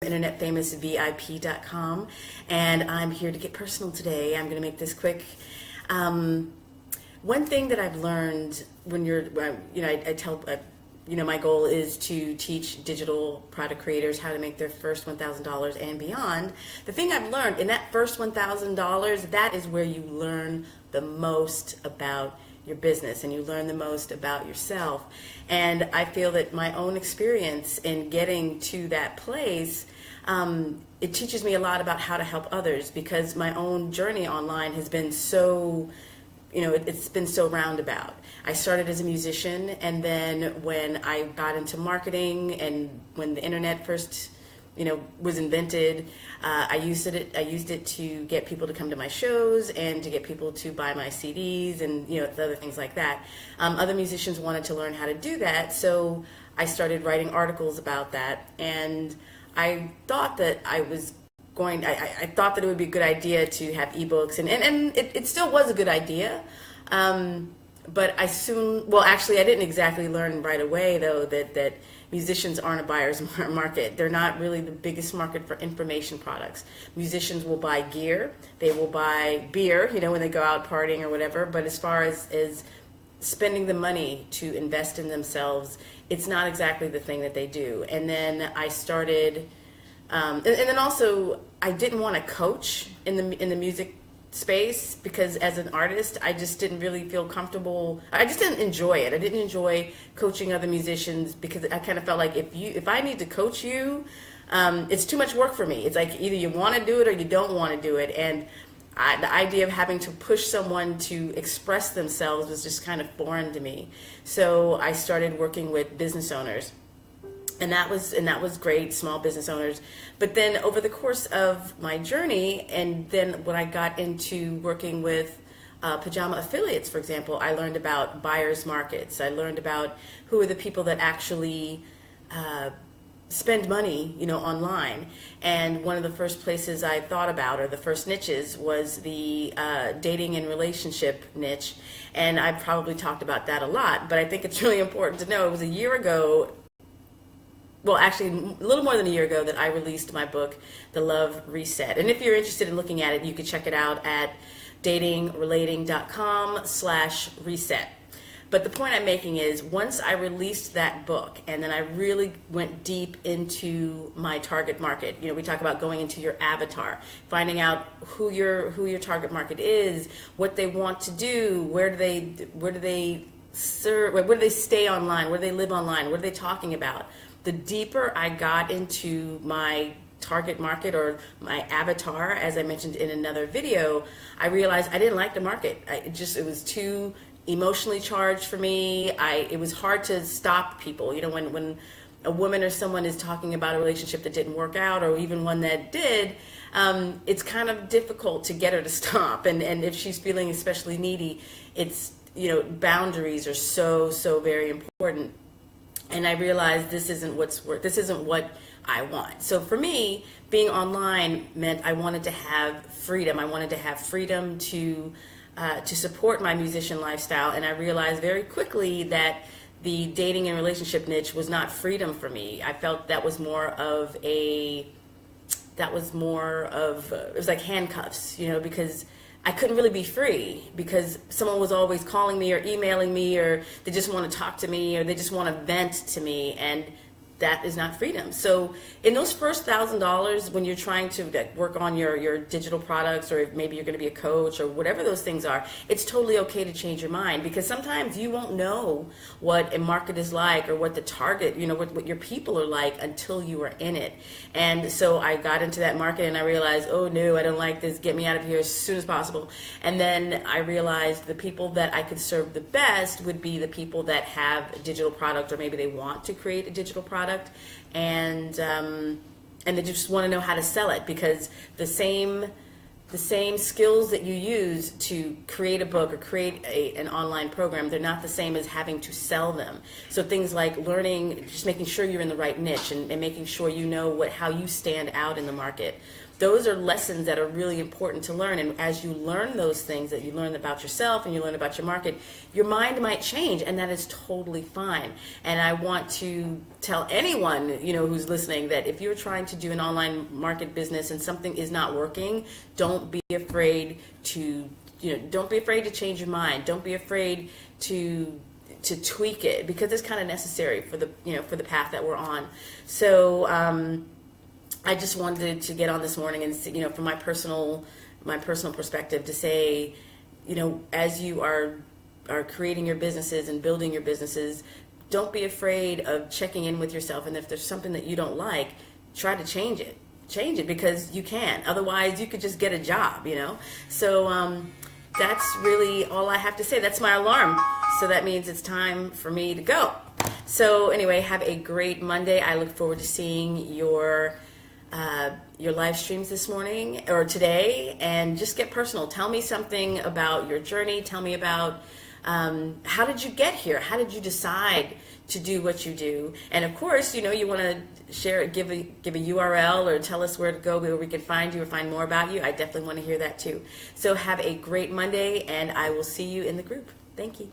internetfamousvip.com, and I'm here to get personal today. I'm going to make this quick. One thing that I've learned I tell, my goal is to teach digital product creators how to make their first $1,000 and beyond. The thing I've learned in that first $1,000, that is where you learn the most about your business and you learn the most about yourself. And I feel that my own experience in getting to that place, it teaches me a lot about how to help others, because my own journey online has been so, it's been so roundabout. I started as a musician, and then when I got into marketing and when the internet first was invented, I used it to get people to come to my shows and to get people to buy my CDs and other things like that. Other musicians wanted to learn how to do that, so I started writing articles about that, and I thought that I thought that it would be a good idea to have ebooks, and it still was a good idea. But I didn't exactly learn right away, though, that musicians aren't a buyer's market. They're not really the biggest market for information products. Musicians will buy gear. They will buy beer, when they go out partying or whatever. But as far as spending the money to invest in themselves, it's not exactly the thing that they do. And then I started, and then also I didn't want to coach in the music space, because as an artist I just didn't really feel comfortable. I just didn't enjoy it. I didn't enjoy coaching other musicians, because I kind of felt like if I need to coach you, it's too much work for me. It's like either you want to do it or you don't want to do it, and the idea of having to push someone to express themselves was just kind of foreign to me. So I started working with business owners. And that was great, small business owners. But then over the course of my journey, and then when I got into working with pajama affiliates, for example, I learned about buyers markets. I learned about who are the people that actually spend money, online. And one of the first places I thought about, or the first niches, was the dating and relationship niche. And I've probably talked about that a lot, but I think it's really important to know it was a year ago. Well, actually, a little more than a year ago that I released my book, The Love Reset. And if you're interested in looking at it, you can check it out at datingrelating.com/reset. But the point I'm making is, once I released that book, and then I really went deep into my target market. We talk about going into your avatar, finding out who your target market is, what they want to do, where do they serve, where do they stay online, where do they live online, what are they talking about. The deeper I got into my target market, or my avatar, as I mentioned in another video, I realized I didn't like the market. It was too emotionally charged for me. It was hard to stop people. When a woman or someone is talking about a relationship that didn't work out, or even one that did, it's kind of difficult to get her to stop. And if she's feeling especially needy, it's, boundaries are so very important. And I realized this isn't what I want. So for me, being online meant I wanted to have freedom. I wanted to have freedom to support my musician lifestyle. And I realized very quickly that the dating and relationship niche was not freedom for me. I felt it was like handcuffs, because I couldn't really be free, because someone was always calling me or emailing me, or they just want to talk to me, or they just want to vent to me, and that is not freedom. So in those first $1,000, when you're trying to work on your digital products, or maybe you're going to be a coach or whatever those things are, it's totally okay to change your mind, because sometimes you won't know what a market is like, or what the target, what your people are like, until you are in it. And so I got into that market, and I realized, oh no, I don't like this, get me out of here as soon as possible. And then I realized the people that I could serve the best would be the people that have a digital product, or maybe they want to create a digital product, and they just want to know how to sell it, because the same skills that you use to create a book or create an online program, they're not the same as having to sell them. So things like learning, just making sure you're in the right niche, and making sure how you stand out in the market. those are lessons that are really important to learn. And as you learn those things that you learn about yourself and you learn about your market, your mind might change, and that is totally fine. And I want to tell anyone, who's listening, that if you're trying to do an online market business and something is not working, don't be afraid to, don't be afraid to change your mind. Don't be afraid to tweak it, because it's kind of necessary for the, for the path that we're on. So, I just wanted to get on this morning and, from my personal perspective, to say, as you are creating your businesses and building your businesses, don't be afraid of checking in with yourself. And if there's something that you don't like, try to change it. Change it, because you can. Otherwise, you could just get a job, So that's really all I have to say. That's my alarm. So that means it's time for me to go. So anyway, have a great Monday. I look forward to seeing your live streams this morning or today, and just get personal. Tell me something about your journey. Tell me about how did you get here? How did you decide to do what you do? And of course, you want to share, give a URL, or tell us where to go, where we can find you or find more about you. I definitely want to hear that too. So have a great Monday, and I will see you in the group. Thank you.